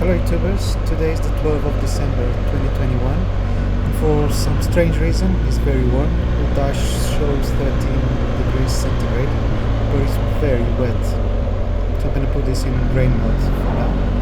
Hello YouTubers, today is the 12th of December 2021 and for some strange reason it's very warm. The dash shows 13 degrees centigrade but it's very wet. So I'm gonna put this in rain mode for now.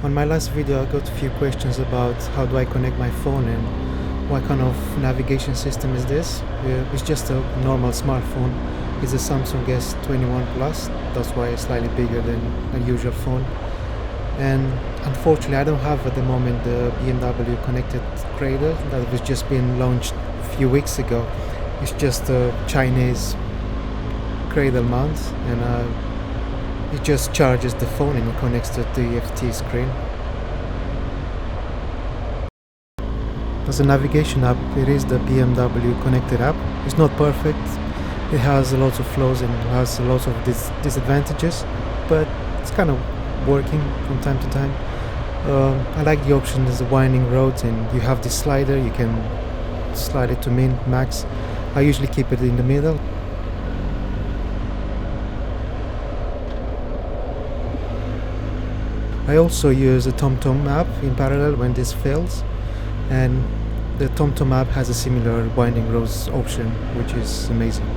On my last video I got a few questions about how do I connect my phone and what kind of navigation system is this. It's just a normal smartphone. It's a Samsung S21 Plus, that's why it's slightly bigger than a usual phone. And unfortunately I don't have at the moment the BMW connected cradle that was just been launched a few weeks ago. It's just a Chinese cradle mount and it just charges the phone and it connects to the TFT screen. As a navigation app, it is the BMW connected app. It's not perfect. It has a lot of flaws and has a lot of disadvantages, but it's kind of working from time to time. I like the option as the winding roads, and you have this slider. You can slide it to min, max. I usually keep it in the middle. I also use a TomTom app in parallel when this fails, and the TomTom app has a similar winding roads option, which is amazing.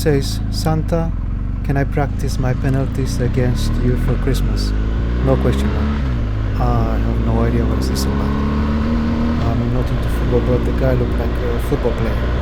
says, Santa, can I practice my penalties against you for Christmas? No question mark. I have no idea what is this about. I'm not into football, but the guy looked like a football player.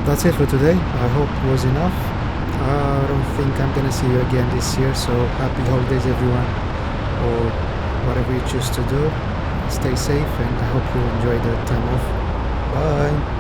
That's it for today. I hope it was enough. I don't think I'm gonna see you again this year, so happy holidays everyone, or whatever you choose to do. Stay safe and I hope you enjoy the time off. Bye.